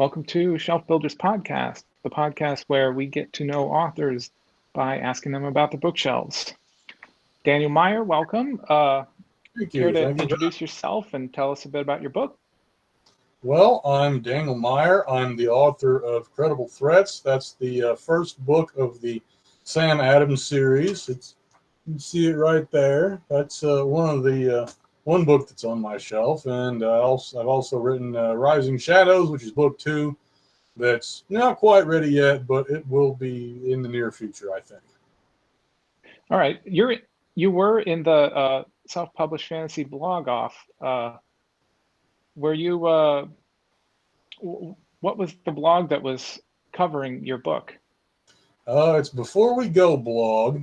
Welcome to Shelf Builders Podcast, the podcast where we get to know authors by asking them about the bookshelves. Daniel Meyer, welcome. Thank Care you. to Thank you. introduce yourself and tell us a bit about your book? Well, I'm Daniel Meyer. I'm the author of Credible Threats. That's the first book of the Sam Adams series. You can see it right there. That's one book that's on my shelf, and I've also written Rising Shadows, which is book 2. That's not quite ready yet, but it will be in the near future, I think. All right, you were in the self-published fantasy blog off. Were you? What was the blog that was covering your book? It's Before We Go blog,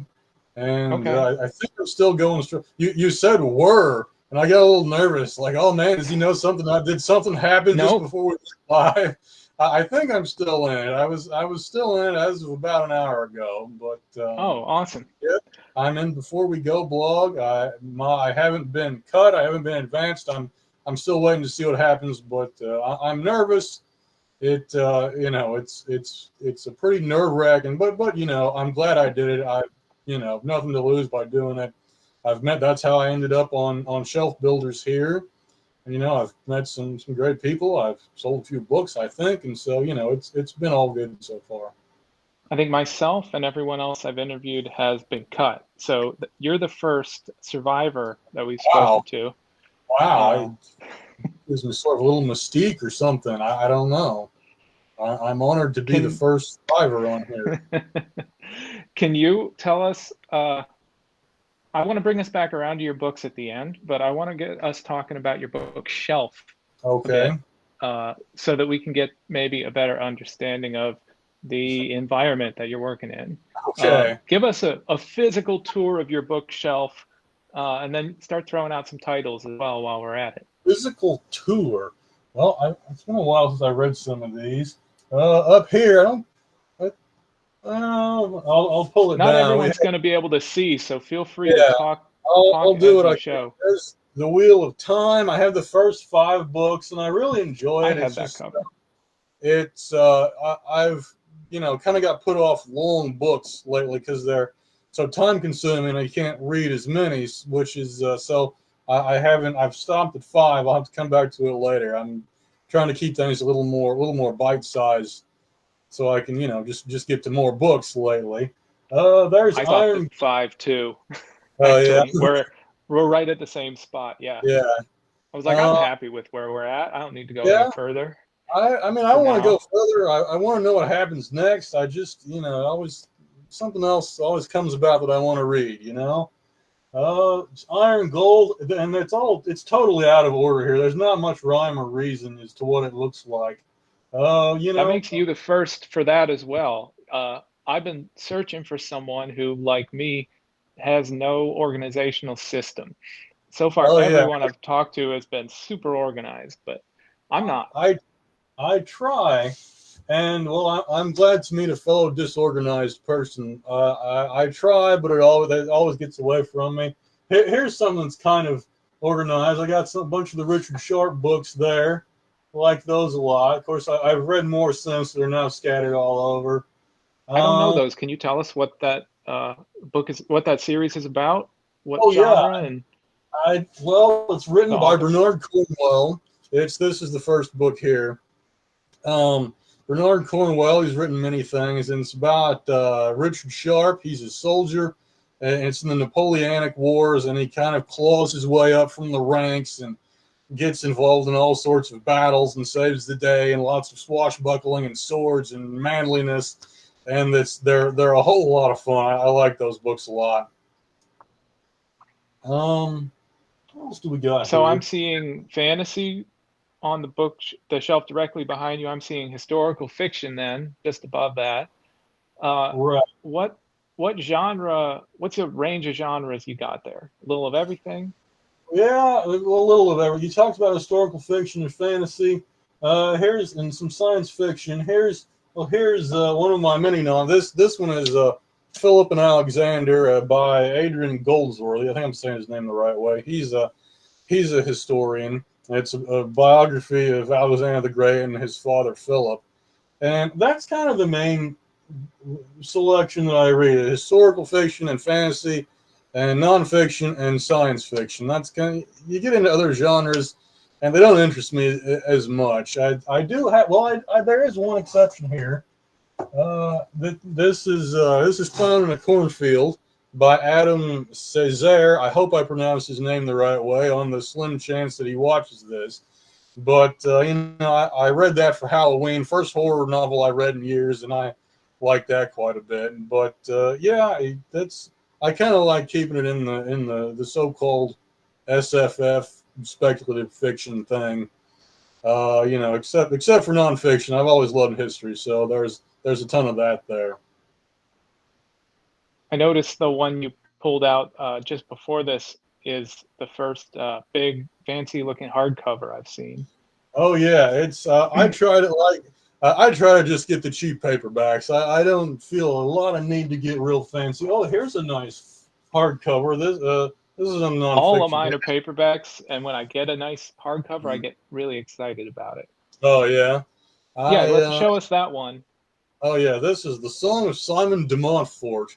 and Okay. I think I'm still going strong. You said were, and I got a little nervous. Like, oh man, does he know something? Did something happen just Nope. before we went live? I think I'm still in it. I was still in it as of about an hour ago, but Oh, awesome. yeah, I'm in Before We Go blog. I haven't been cut. I haven't been advanced. I'm still waiting to see what happens, but I'm nervous. It's a pretty nerve wracking, but I'm glad I did it. Nothing to lose by doing it. That's how I ended up on Shelf Builders here. And I've met some great people. I've sold a few books, I think, and so it's been all good so far. I think myself and everyone else I've interviewed has been cut. So you're the first survivor that we've spoken Wow, to. wow, gives me sort of a little mystique or something. I don't know. I'm honored to be the first survivor on here. Can you tell us? I want to bring us back around to your books at the end, but I want to get us talking about your bookshelf Okay. a bit, so that we can get maybe a better understanding of the environment that you're working in. Okay. Give us a physical tour of your bookshelf, and then start throwing out some titles as well while we're at it. Physical tour. Well, it's been a while since I read some of these. Up here, I'll pull it Not down. everyone's going to be able to see, so feel free to Yeah, talk I'll do as what you I can. show. There's The Wheel of Time. I have the first 5 books, and I really enjoy I it. had It's that just, cover. I've kind of got put off long books lately because they're so time consuming. I can't read as many, which is so I haven't. I've stopped at 5. I'll have to come back to it later. I'm trying to keep things a little more bite sized, so I can just get to more books lately. There's I stopped at Iron. 5 too. Oh yeah, Actually, we're right at the same spot. Yeah. yeah, I was like, I'm uh, happy with where we're at. I don't need to go any yeah. further I mean, I for want to go now. further. I want to know what happens next. I just, always something else always comes about that I want to read. It's Iron Gold, and it's totally out of order here. There's not much rhyme or reason as to what it looks like. You That know, makes you the first for that as well. I've been searching for someone who, like me, has no organizational system. So far, oh yeah, everyone I've talked to has been super organized, but I'm not. I I try, and well, I'm glad to meet a fellow disorganized person. I try, but it always gets away from me. Here's something that's kind of organized. I got a bunch of the Richard Sharp books there. I like those a lot. Of course, I've read more since. They're now scattered all over. I don't know Um, those. Can you tell us what that what that series is about? What oh yeah, genre? And it's the written by author? Bernard Cornwell. This is the first book here. Um, Bernard Cornwell, he's written many things, and it's about Richard Sharp. He's a soldier, and it's in the Napoleonic Wars, and he kind of claws his way up from the ranks and gets involved in all sorts of battles and saves the day, and lots of swashbuckling and swords and manliness. And they're a whole lot of fun. I like those books a lot. What else do we got So I'm here? seeing fantasy on the shelf directly behind you. I'm seeing historical fiction then, just above that. Uh, Right. what what genre? What's the range of genres you got there? A little of everything. Yeah, a little of everything. You talked about historical fiction and fantasy. Here's and some science fiction. Here's one of my mini novels. This one is Philip and Alexander by Adrian Goldsworthy. I think I'm saying his name the right way. He's a historian, It's a biography of Alexander the Great and his father Philip, and that's kind of the main selection that I read: historical fiction and fantasy, and nonfiction and science fiction. That's kind of, you get into other genres, and they don't interest me as much. I do have, well, there is one exception here. This is Clown in a Cornfield by Adam Cesare. I hope I pronounced his name the right way, on the slim chance that he watches this. But I read that for Halloween. First horror novel I read in years, and I like that quite a bit. But yeah, that's I kind of like keeping it in the so-called SFF speculative fiction thing. Except for nonfiction, I've always loved history, so there's a ton of that there. I noticed the one you pulled out just before this is the first big, fancy-looking hardcover I've seen. Oh yeah, it's I try to just get the cheap paperbacks. I don't feel a lot of need to get real fancy. Oh, here's a nice hardcover. This is a All of nonfiction. mine are paperbacks, and when I get a nice hardcover, I get really excited about it. Oh yeah, Yeah, I let's show us that one. oh yeah, this is the Song of Simon de Montfort.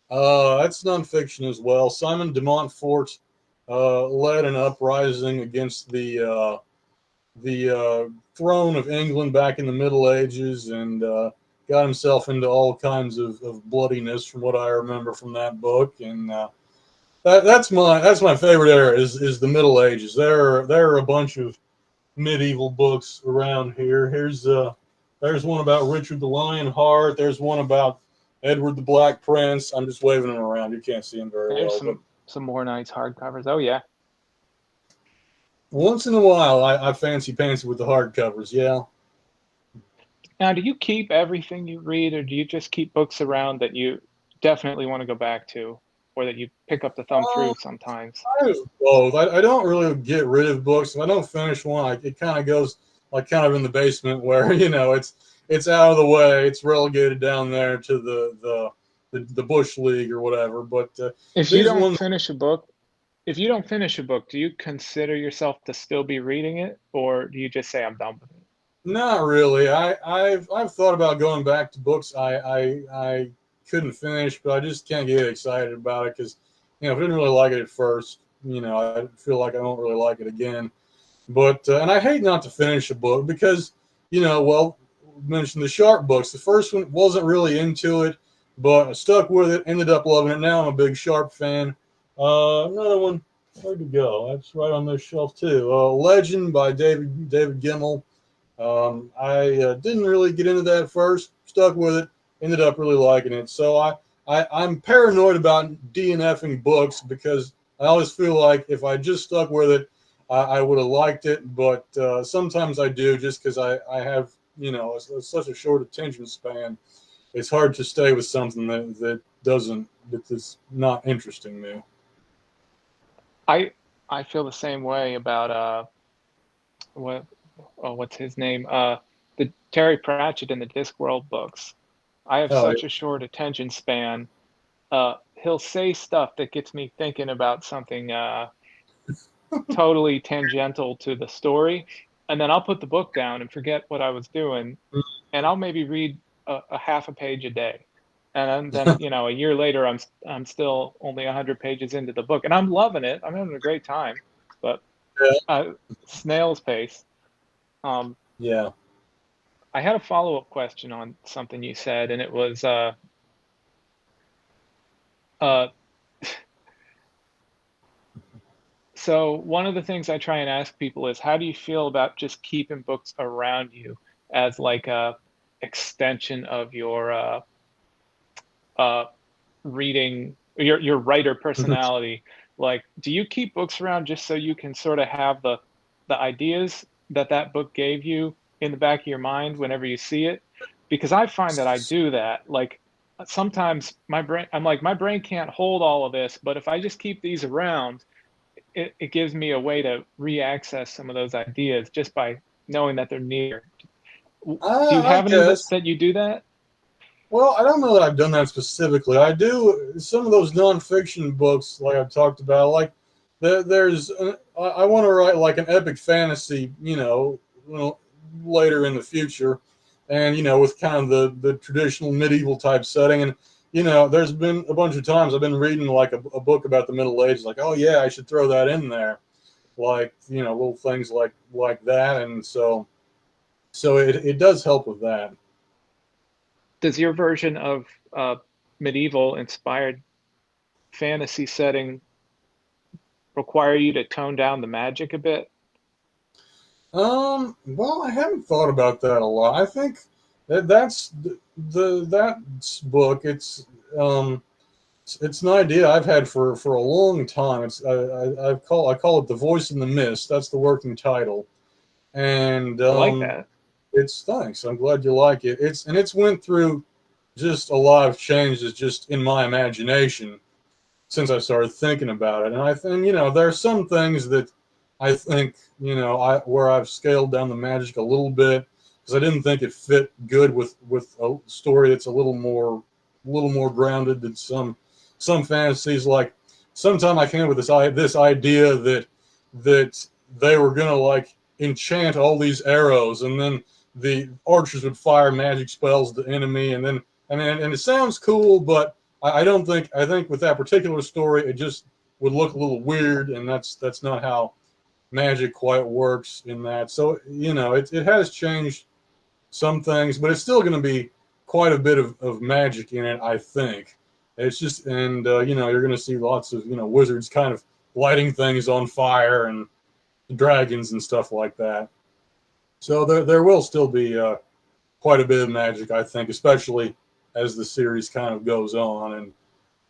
That's nonfiction as well. Simon de Montfort led an uprising against the throne of England back in the Middle Ages, and got himself into all kinds of bloodiness, from what I remember from that book. And that's my favorite era is the Middle Ages. There are a bunch of medieval books around here. There's one about Richard the Lionheart. There's one about Edward the Black Prince. I'm just waving them around. You can't see them very There's well, but some more nice hardcovers. Oh yeah. once in a while, I fancy pantsy with the hardcovers. Yeah. Now, do you keep everything you read, or do you just keep books around that you definitely want to go back to, or that you pick up the thumb Um, through sometimes? I do both. I don't really get rid of books. If I don't finish one, it kind of goes like kind of in the basement where it's out of the way. It's relegated down there to the bush league or whatever. But If you these don't ones, finish a book, if you don't finish a book, do you consider yourself to still be reading it, or do you just say I'm done with it? not really. I've thought about going back to books I couldn't finish, but I just can't get excited about it because if I didn't really like it at first, I feel like I don't really like it again. But and I hate not to finish a book because well, mentioned the Sharp books. The first one wasn't really into it, but I stuck with it. Ended up loving it. Now I'm a big Sharp fan. Another one. Where'd it go? That's right on this shelf too. Legend by David Gemmell. I didn't really get into that at first. Stuck with it. Ended up really liking it. So I'm paranoid about DNFing books because I always feel like if I just stuck with it, I would have liked it. But sometimes I do just because I have such a short attention span. It's hard to stay with something that's not interesting me. I I feel the same way about what what's his name? The Terry Pratchett and the Discworld books. I have Oh such a short attention span. He'll say stuff that gets me thinking about something totally tangential to the story, and then I'll put the book down and forget what I was doing, and I'll maybe read a half a page a day, and then a year later I'm still only 100 pages into the book, and I'm loving it. I'm having a great time, but yeah, snail's pace. Um, yeah. I had a follow-up question on something you said, and it was uh, so one of the things I try and ask people is, how do you feel about just keeping books around you as like a extension of your uh, reading, your writer personality? Like, do you keep books around just so you can sort of have the ideas that that book gave you in the back of your mind whenever you see it? Because I find that I do that. Like sometimes I'm like, my brain can't hold all of this, but if I just keep these around, it gives me a way to re-access some of those ideas just by knowing that they're near. Do you I have any guess. that you do that? Well, I don't know that I've done that specifically. I do some of those nonfiction books, like I've talked about, like there's I want to write like an epic fantasy, later in the future, and with kind of the traditional medieval type setting. And there's been a bunch of times I've been reading like a book about the Middle Ages, like, oh yeah, I should throw that in there, like little things like that. And so it does help with that. Does your version of medieval inspired fantasy setting require you to tone down the magic a bit? Well, I haven't thought about that a lot. I think that's that book. Um, it's an idea I've had for a long time. I call it The Voice in the Mist. That's the working title, and I like that. it's thanks. I'm glad you like it. It's went through just a lot of changes just in my imagination since I started thinking about it. And I think, there are some things that I think, where I've scaled down the magic a little bit because I didn't think it fit good with a story that's a little more grounded than some fantasies. Like sometime I came up with this idea that they were gonna like enchant all these arrows, and then the archers would fire magic spells at the enemy, and it sounds cool, but I don't think I think with that particular story it just would look a little weird, and that's not how magic quite works in that. So it has changed some things, but it's still going to be quite a bit of magic in it, I think. It's just, and you're going to see lots of wizards kind of lighting things on fire and dragons and stuff like that. So there will still be quite a bit of magic, I think, especially as the series kind of goes on and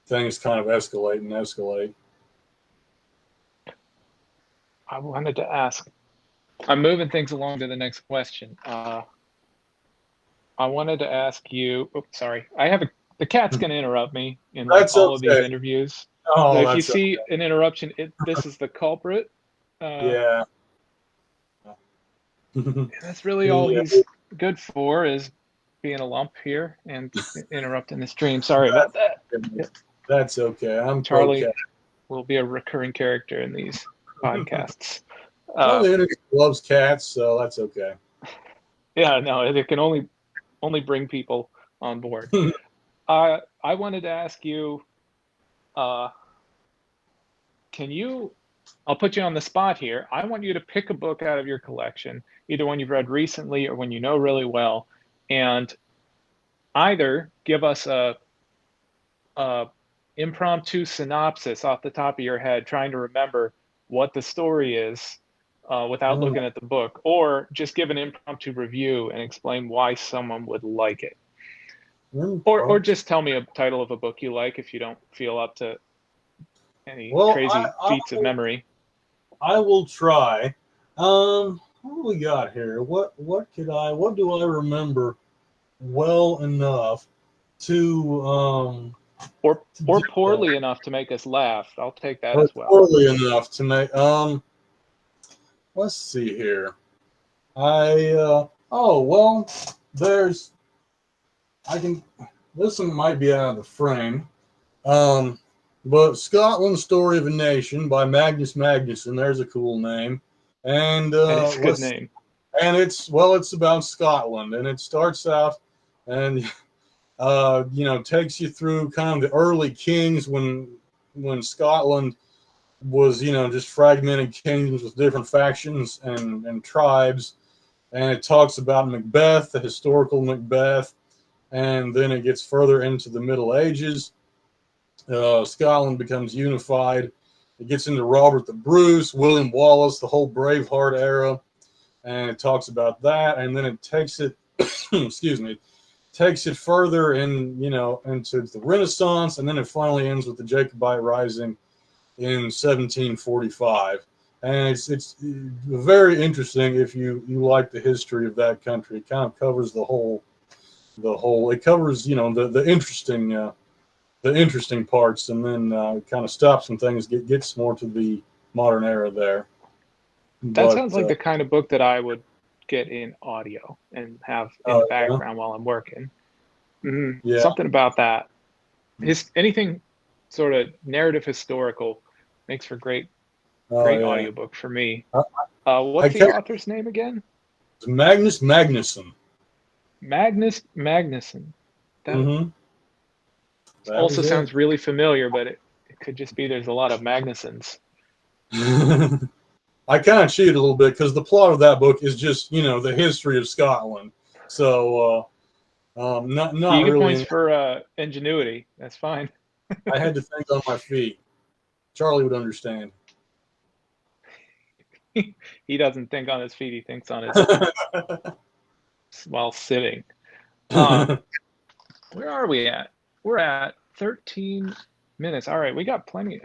things kind of escalate and escalate. I wanted to ask, I'm moving things along to the next question. I wanted to ask you, oh, sorry, the cat's going to interrupt me in like That's all of these okay. interviews. So Oh, if you that's see an interruption, this is the culprit. Uh, yeah. that's really all Yeah, he's good for is being a lump here and interrupting the stream. Sorry about that. Yeah, that's okay. I'm pro Charlie cat. will be a recurring character in these podcasts. Well, Uh, the internet loves cats, so that's okay. yeah, no, it can only bring people on board. I wanted to ask you, uh, can you? I'll put you on the spot here. I want you to pick a book out of your collection, either one you've read recently or one you know really well, and either give us a impromptu synopsis off the top of your head, trying to remember what the story is without Mm, looking at the book, or just give an impromptu review and explain why someone would like it. Or prompt. just tell me a title of a book you like if you don't feel up to any Well, crazy feats of memory. I will try. What do we got here? What do I remember well enough to do Or that? poorly enough to make us laugh. I'll take that Or as well. poorly enough to make let's see here. Oh well, there's I can this one might be out of the frame. Um but Scotland's Story of a Nation by Magnus Magnusson, there's a cool name. And That is a good name. it's about Scotland, and it starts out and takes you through kind of the early kings when Scotland was just fragmented kingdoms with different factions and tribes, and it talks about Macbeth, the historical Macbeth, and then it gets further into the Middle Ages. Scotland becomes unified. It gets into Robert the Bruce, William Wallace, the whole Braveheart era, and it talks about that, and then it takes it, excuse me, takes it further into the Renaissance, and then it finally ends with the Jacobite Rising in 1745. And it's very interesting if you like the history of that country. It kind of covers the whole. It covers the interesting parts, and then kind of stops when things gets more to the modern era there. That sounds But like the kind of book that I would get in audio and have in the yeah, background while I'm working. yeah. Something about that. Anything sort of narrative historical makes for great Oh Great yeah. audiobook for me. I, I What's the kept author's name again? Magnus Magnusson. Magnus Magnuson. That Mm-hmm. That also was it. sounds really familiar, but it could just be there's a lot of Magnusons. I kind of cheated a little bit because the plot of that book is just, the history of Scotland. So not You get points really. for ingenuity. That's fine. I had to think on my feet. Charlie would understand. He doesn't think on his feet. He thinks on his while sitting. Uh, where are we at? We're at 13 minutes. All right, we got plenty.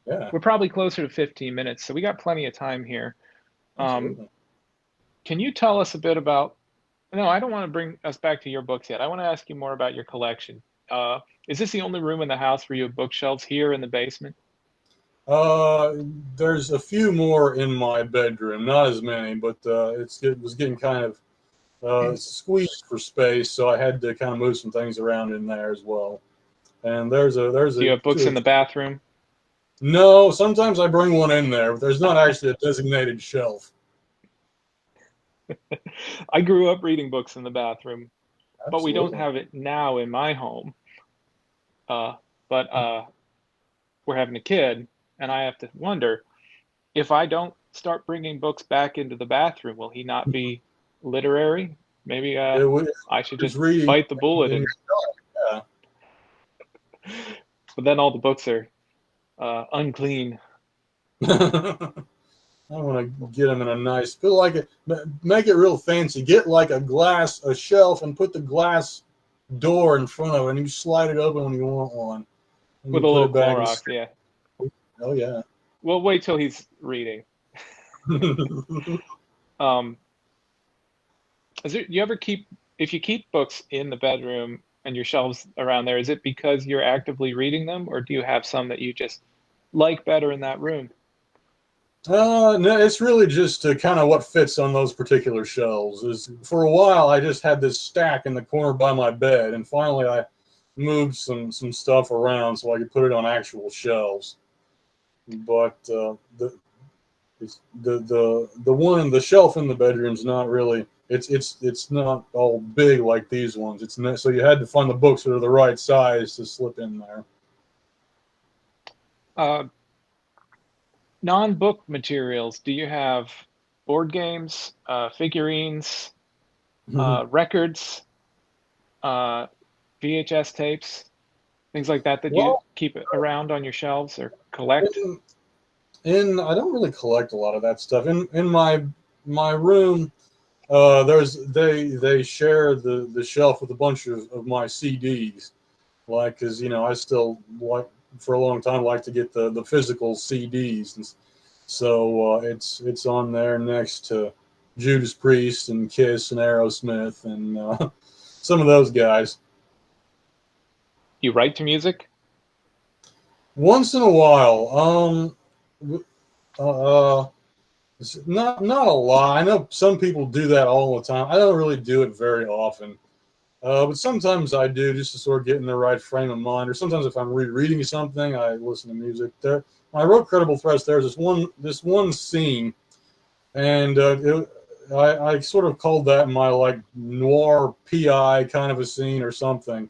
Yeah, We're probably closer to 15 minutes, so we got plenty of time here. Um, absolutely. can you tell us a bit about? No, I don't want to bring us back to your books yet. I want to ask you more about your collection. Is this the only room in the house where you have bookshelves here in the basement? Uh, there's a few more in my bedroom, not as many, but it was getting kind of squeezed for space, so I had to kind of move some things around in there as well. And there's Do you a have books in the bathroom? no. Sometimes I bring one in there, but there's not actually a designated shelf. I grew up reading books in the bathroom, but we don't Absolutely. have it now in my home. Uh, but we're having a kid, and I have to wonder if I don't start bringing books back into the bathroom, will he not be literary? Maybe It I should was just reading bite the bullet, in and your but then all the books are unclean. yeah. I want to get them in a nice, feel like it, make it real fancy. Get like a shelf, and put the glass door in front of it, and you slide it open when you want one, and With you a put little it back. Clorox, yeah. Oh yeah. We'll wait till he's reading. Um, you ever keep if you keep books in the bedroom and your shelves around there, is it because you're actively reading them, or do you have some that you just like better in that room? No, it's really just kind of what fits on those particular shelves. Is for a while I just had this stack in the corner by my bed, and finally I moved some stuff around so I could put it on actual shelves. But the shelf in the bedroom's not really. It's not all big like these ones. It's not, so you had to find the books that are the right size to slip in there. Uh, non-book materials, do you have board games, figurines, records, uh, VHS tapes, things like that that you Well, keep around on your shelves or collect? in, I don't really collect a lot of that stuff. In my room, they share the shelf with a bunch of my CDs. Like, because I still like for a long time like to get the physical CDs, and so it's on there next to Judas Priest and Kiss and Aerosmith and some of those guys. You write to music? Once in a while, uh, not a lot. I know some people do that all the time. I don't really do it very often. But sometimes I do just to sort of get in the right frame of mind. Or sometimes if I'm rereading something, I listen to music. There, when I wrote Credible Threats, there's this one scene, and I sort of called that my like noir PI kind of a scene or something.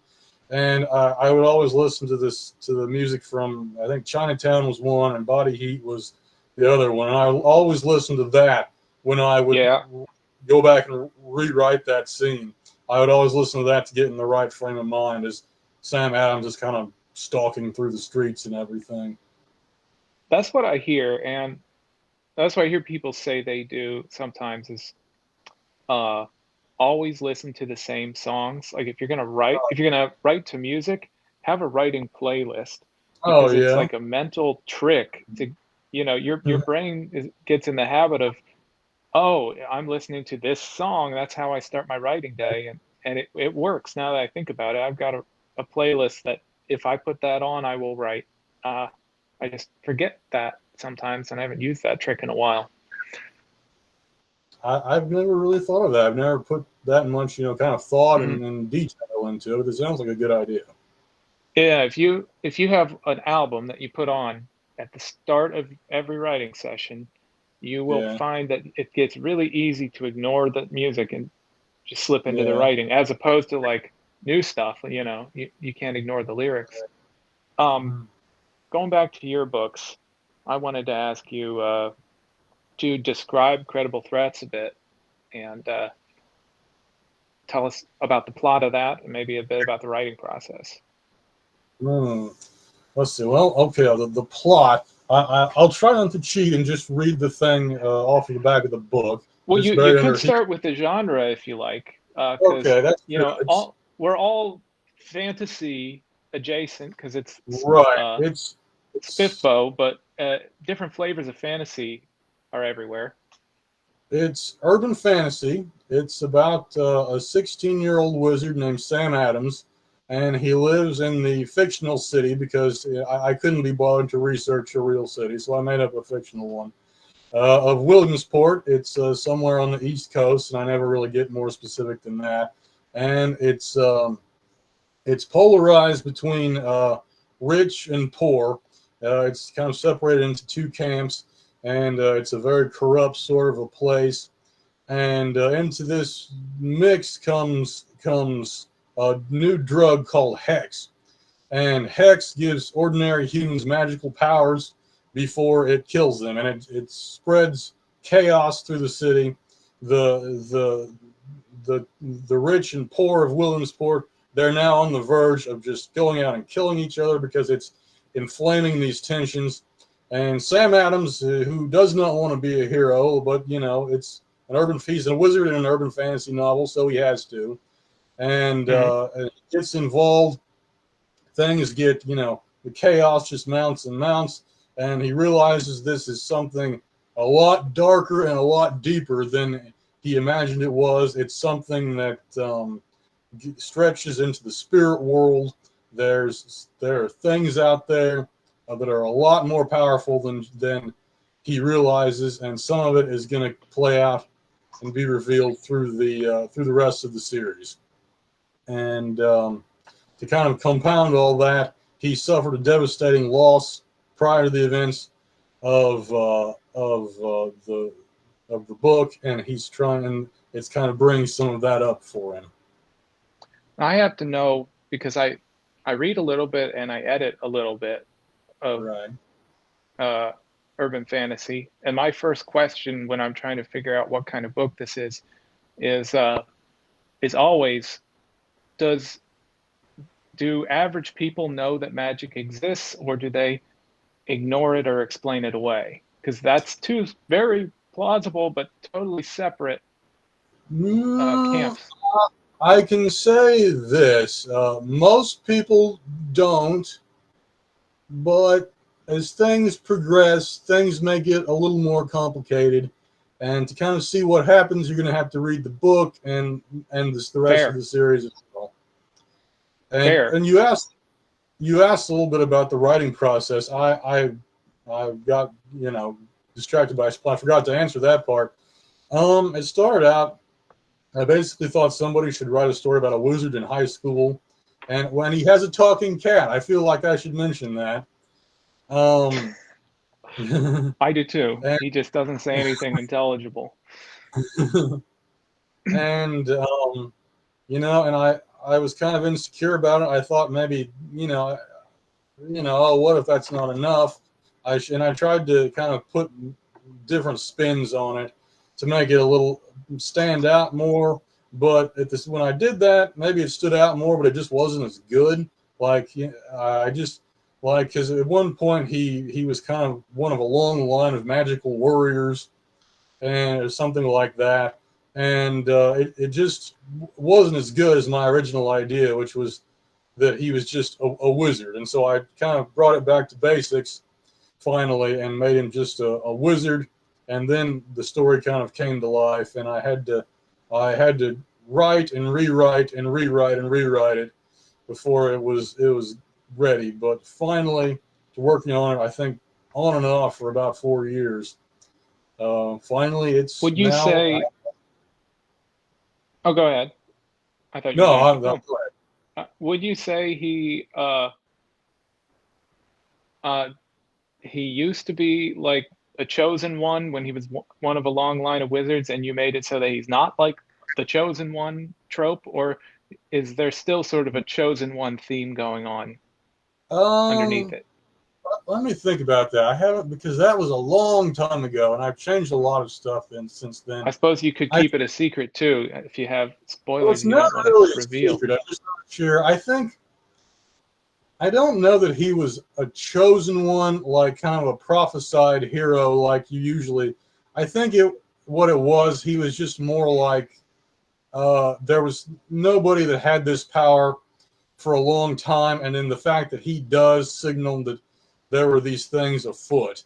And I would always listen to the music from, I think Chinatown was one and Body Heat was the other one. And I always listened to that when I would Yeah, go back and rewrite that scene. I would always listen to that to get in the right frame of mind as Sam Adams is kind of stalking through the streets and everything. that's what I hear, and that's what I hear people say they do sometimes is uh, always listen to the same songs. Like if you're gonna write to music, have a writing playlist Oh because it's yeah. like a mental trick to, your brain gets in the habit of, oh, I'm listening to this song. That's how I start my writing day, and it works. Now that I think about it, I've got a playlist that if I put that on, I will write. Uh, I just forget that sometimes, and I haven't used that trick in a while. I've never really thought of that. I've never put that much, kind of thought Mhm. and detail into it. But it sounds like a good idea. Yeah, if you have an album that you put on, at the start of every writing session, you will Yeah. find that it gets really easy to ignore the music and just slip into the Yeah. writing, as opposed to like new stuff. You can't ignore the lyrics. Um, Mm. Going back to your books, I wanted to ask you to describe Credible Threats a bit and tell us about the plot of that and maybe a bit about the writing process. Mm. Let's see. Well, okay. The plot. I'll try not to cheat and just read the thing off of the back of the book. Well, It's you buried could under here. start with the genre if you like, because Okay, that's you good. know all we're all fantasy adjacent because it's Right. uh, It's Spiffbo, but different flavors of fantasy are everywhere. it's urban fantasy. It's about a 16-year-old wizard named Sam Adams, and he lives in the fictional city because I couldn't be bothered to research a real city, so I made up a fictional one. Of Williamsport, it's somewhere on the East Coast, and I never really get more specific than that. And it's polarized between rich and poor. It's kind of separated into two camps, and it's a very corrupt sort of a place. And into this mix comes a new drug called Hex, and Hex gives ordinary humans magical powers before it kills them, and it spreads chaos through the city. The the the rich and poor of Williamsport, they're now on the verge of just going out and killing each other because it's inflaming these tensions. And Sam Adams, who does not want to be a hero, but it's he's a wizard in an urban fantasy novel, so he has to. And Hmm. it gets involved. Things get, the chaos just mounts and mounts, and he realizes this is something a lot darker and a lot deeper than he imagined it was. It's something that stretches into the spirit world. There are things out there that are a lot more powerful than he realizes, and some of it is going to play out and be revealed through the rest of the series. And to kind of compound all that, he suffered a devastating loss prior to the events of the book, and he's trying. And it's kind of bringing some of that up for him. I have to know because I read a little bit and I edit a little bit of Right. uh, urban fantasy, and my first question when I'm trying to figure out what kind of book this is is always does do average people know that magic exists, or do they ignore it or explain it away? Because that's two very plausible but totally separate Mm, camps. I can say this: most people don't, but as things progress, things may get a little more complicated. And to kind of see what happens, you're going to have to read the book and the rest of Fair, the series as well. And fair. and you asked a little bit about the writing process. I got distracted by I forgot to answer that part. It started out. I basically thought somebody should write a story about a wizard in high school, and when he has a talking cat, I feel like I should mention that. Um, and I do too. He just doesn't say anything intelligible. and and I was kind of insecure about it. I thought maybe oh, what if that's not enough? And I tried to kind of put different spins on it to make it a little stand out more. But when I did that, maybe it stood out more, but it just wasn't as good. Like I just because at one point he was kind of one of a long line of magical warriors and or something like that, and it just wasn't as good as my original idea, which was that he was just a wizard. And so I kind of brought it back to basics finally and made him just a wizard. And then the story kind of came to life, and I had to write and rewrite and rewrite and rewrite it before it was ready. But finally, to working on it, I think on and off for about 4 years. Finally, it's Would you now. say? Oh, go ahead. I thought you were No, going to keep going. go ahead. Would you say he uh, he used to be like a chosen one when he was one of a long line of wizards, and you made it so that he's not like the chosen one trope, or is there still sort of a chosen one theme going on underneath Um, it? Let me think about that. I haven't, because that was a long time ago, and I've changed a lot of stuff since then. I suppose you could I keep it a secret too if you have Well, spoilers it's and you not don't want to really a reveal. secret. I'm just not sure. I don't know that he was a chosen one, like kind of a prophesied hero, like you usually. I think what it was, he was just more like there was nobody that had this power for a long time, and then the fact that he does signal that there were these things afoot.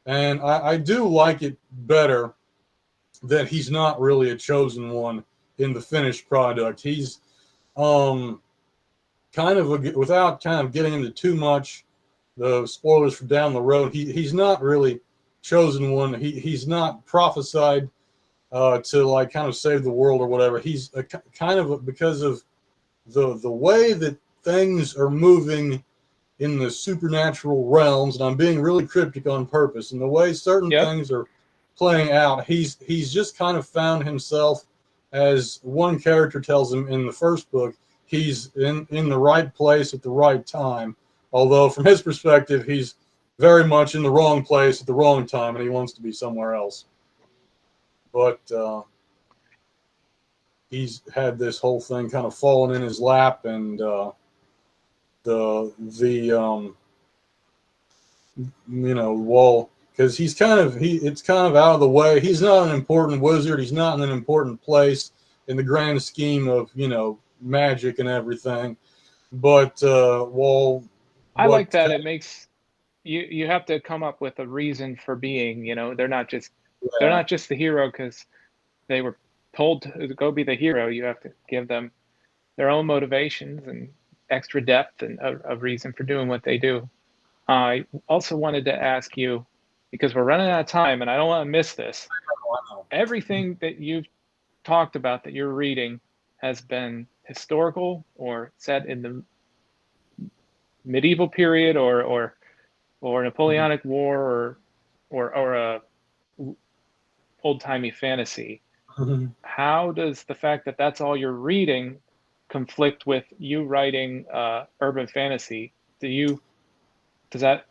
And I do like it better that he's not really a chosen one in the finished product. He's um, without kind of getting into too much the spoilers for down the road. He's not really chosen one. He's not prophesied to like kind of save the world or whatever. He's kind of because of the way that things are moving in the supernatural realms, and I'm being really cryptic on purpose, and the way certain Yep. things are playing out, he's just kind of found himself, as one character tells him in the first book, he's in the right place at the right time. Although from his perspective, he's very much in the wrong place at the wrong time, and he wants to be somewhere else. But he's had this whole thing kind of fallen in his lap, and the well, because it's kind of out of the way. He's not an important wizard. He's not in an important place in the grand scheme of magic and everything. But I like what that. It makes you have to come up with a reason for being, they're yeah, not just the hero because they were told to go be the hero. You have to give them their own motivations and extra depth and a reason for doing what they do. I also wanted to ask you, because we're running out of time and I don't want to miss this. Everything that you've talked about that you're reading has been historical or set in the medieval period or Napoleonic War or a old timey fantasy. How does the fact that that's all you're reading conflict with you writing urban fantasy? Do you does that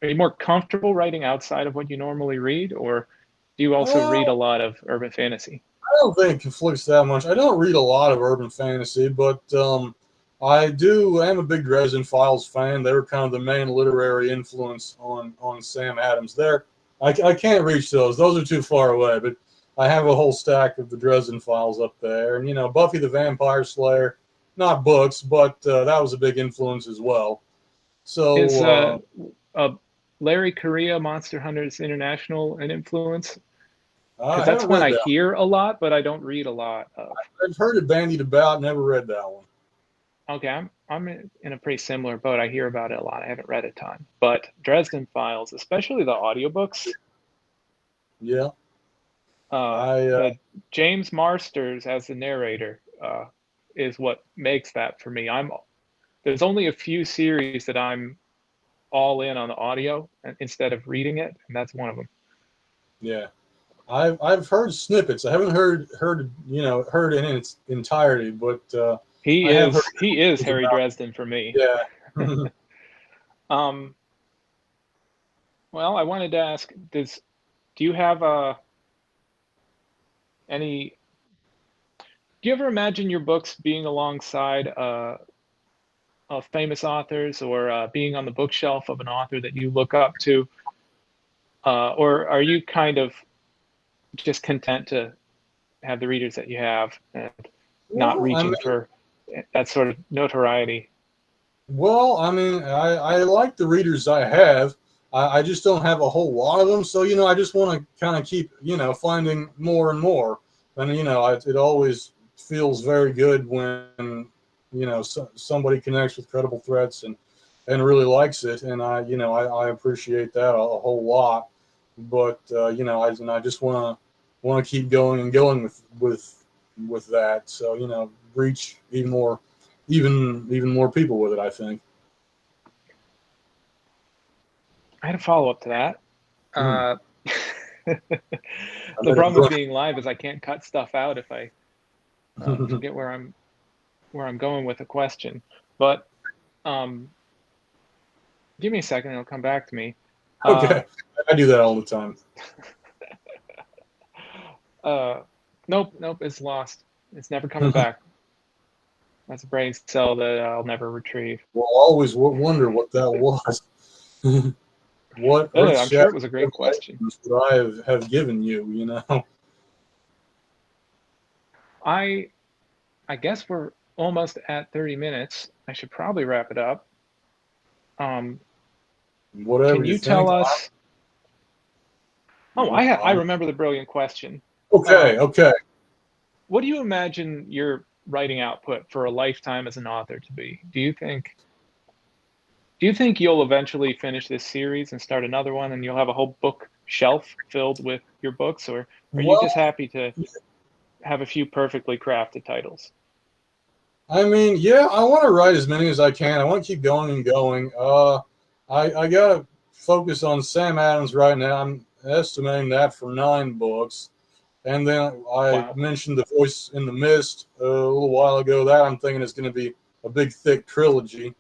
Are you more comfortable writing outside of what you normally read, or do you also read a well, lot of urban fantasy? I don't think it conflicts that much. I don't read a lot of urban fantasy, but I do. I am a big Dresden Files fan. They were kind of the main literary influence on Sam Adams. I can't reach those. Those are too far away. But I have a whole stack of the Dresden Files up there, and Buffy the Vampire Slayer, not books, but that was a big influence as well. Is So uh, Larry Correia Monster Hunters International an influence? Because I that's haven't one read I that. hear a lot, but I don't read a lot of. I've heard it bandied about. Never read that one. Okay, I'm in a pretty similar boat. I hear about it a lot. I haven't read a ton, but Dresden Files, especially the audiobooks, Yeah, I the James Marsters as the narrator is what makes that for me. There's only a few series that I'm all in on the audio instead of reading it, and that's one of them. yeah. I've heard snippets. I haven't heard in its entirety, but I have heard He is things Harry about Dresden for me. it. Yeah. Um, well, I wanted to ask, do you have any? Do you ever imagine your books being alongside of famous authors or being on the bookshelf of an author that you look up to, or are you kind of just content to have the readers that you have and not Well, I mean, reaching for that sort of notoriety? I like the readers I have. I just don't have a whole lot of them, so I just want to kind of keep finding more and more, and it always feels very good when somebody connects with credible threats and really likes it, and I appreciate that a whole lot. But I just want to keep going and going with that. So reach even more people with it. I think. I had a follow-up to that. Hmm. Uh, I the bet problem it's with right. being live is I can't cut stuff out if I forget where I'm going with a question. But um, give me a second, it'll come back to me. Uh, Okay, I do that all the time. uh, nope, it's lost. It's never coming back. That's a brain cell that I'll never retrieve. We'll always wonder what that was. What I'm sure it earth-shattering was a great question. revelations would I have given you? You know, I I guess we're almost at 30 minutes. I should probably wrap it up. Um, whatever can you you tell think. us? Oh, I I'm remember the brilliant question. okay. Um, Okay. what do you imagine your writing output for a lifetime as an author to be? Do you think you'll eventually finish this series and start another one and you'll have a whole book shelf filled with your books, or are you Well, just happy to have a few perfectly crafted titles? I mean, yeah, I want to write as many as I can. I want to keep going and going. I gotta focus on Sam Adams right now. I'm estimating that for 9 books. And then I Wow. mentioned The Voice in the Mist a little while ago. That I'm thinking is going to be a big, thick trilogy.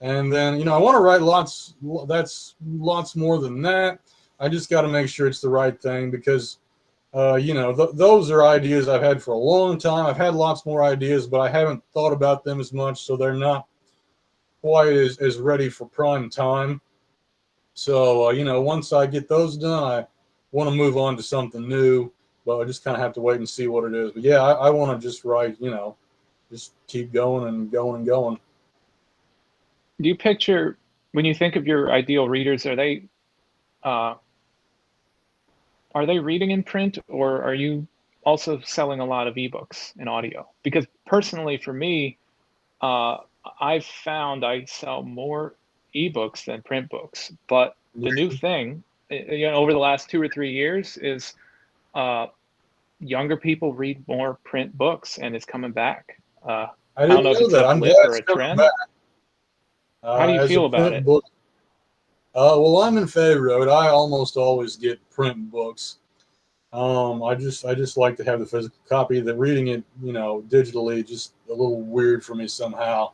And then, I want to write lots. That's lots more than that. I just got to make sure it's the right thing because, those are ideas I've had for a long time. I've had lots more ideas, but I haven't thought about them as much, so they're not quite as ready for prime time. So, once I get those done, I want to move on to something new, but I just kind of have to wait and see what it is. But yeah, I want to just write, just keep going and going and going. Do you picture, when you think of your ideal readers, uh, are they reading in print, or are you also selling a lot of ebooks and audio? Because personally, for me, uh, I've found I sell more ebooks than print books. But the new thing, over the last 2 or 3 years, is uh, younger people read more print books, and it's coming back. I I don't didn't know if know it's a that. I'm blip glad or it's a coming trend. back How do you as a feel about print it? book. Well, I'm in favor of it. I almost always get print books. I just like to have the physical copy. That reading it, digitally, just a little weird for me somehow.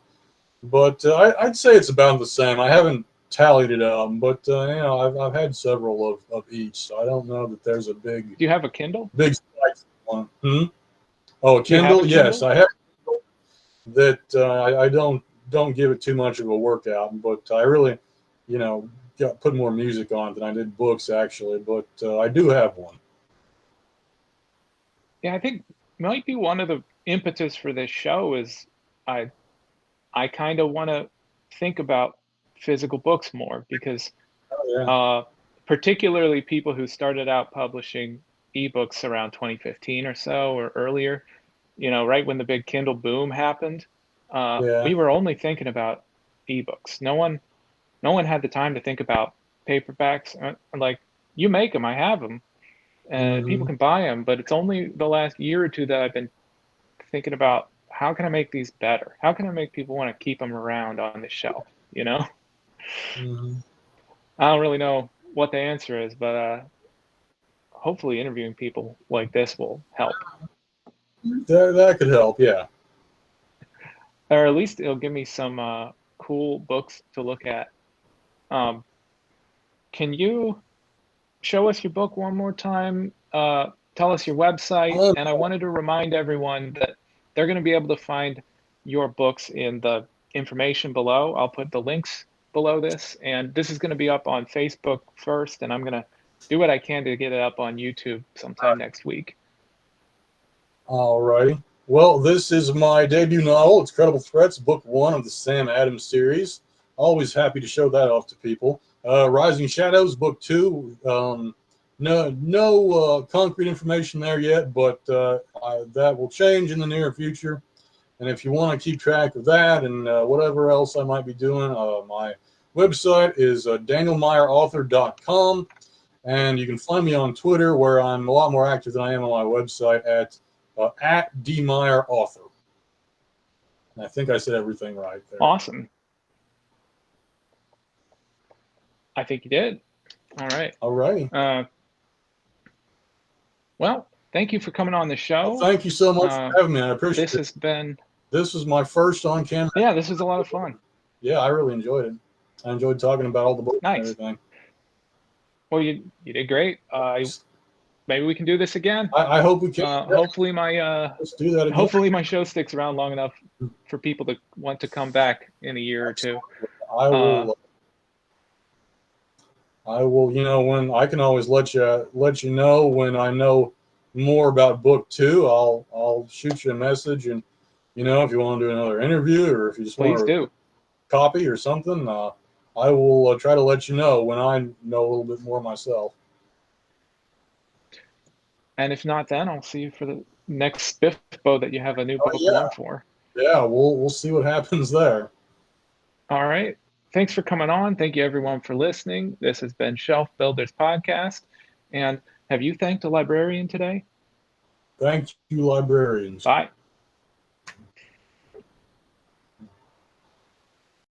But I'd say it's about the same. I haven't tallied it up, but I've had several of each, so I don't know that there's a big Do you have a Kindle? big spike one. Oh, a Do you have a Kindle? Yes, Kindle? I have that. I don't give it too much of a workout, but I really, you know, put more music on it than I did books actually. But I do have one. Yeah, I think might be one of the impetus for this show is I I kind of want to think about physical books more because Oh yeah, uh, particularly people who started out publishing ebooks around 2015 or so or earlier, right when the big Kindle boom happened, yeah. we were only thinking about ebooks. No one had the time to think about paperbacks. Like, you make them, I have them, and people Hmm. can buy them, but it's only the last year or two that I've been thinking about how can I make these better? How can I make people want to keep them around on the shelf? You know, Hmm. I don't really know what the answer is, but hopefully interviewing people like this will help, That could help. Yeah. or at least it'll give me some cool books to look at. Um, can you show us your book one more time? Tell us your website, Um, and I wanted to remind everyone that they're going to be able to find your books in the information below. I'll put the links below this, and this is going to be up on Facebook first, and I'm going to do what I can to get it up on YouTube sometime next week. all righty. Well, this is my debut novel. It's Credible Threats, book one of the Sam Adams series. Always happy to show that off to people. Rising Shadows, book two. No concrete information there yet, but that will change in the near future. And if you want to keep track of that and whatever else I might be doing, my website is danielmeyerauthor.com. And you can find me on Twitter, where I'm a lot more active than I am on my website at dmeyerauthor. And I think I said everything right there. Awesome. I think you did. All right. All right. Well, thank you for coming on the Well, show. thank you so much for having me. I appreciate This it. has been, This was my first on camera. yeah, this was a lot of fun. Yeah, I really enjoyed it. I enjoyed talking about all the books and Nice. everything. Well, you did great. Maybe we can do this again. I hope we can. Hopefully Let's do that again. hopefully my show sticks around long enough for people to want to come back in a year or two. I will. I will. You know, when I can always let you know when I know more about book 2. I'll shoot you a message, and you know, if you want to do another interview or if you just want Please to do. copy or something, I will try to let you know when I know a little bit more myself. And if not, then I'll see you for the next Spiffbo that you have a new book 1 for. Yeah, we'll see what happens there. All right. Thanks for coming on. Thank you, everyone, for listening. This has been Shelf Builders Podcast. And have you thanked a librarian today? Thank you, librarians. Bye.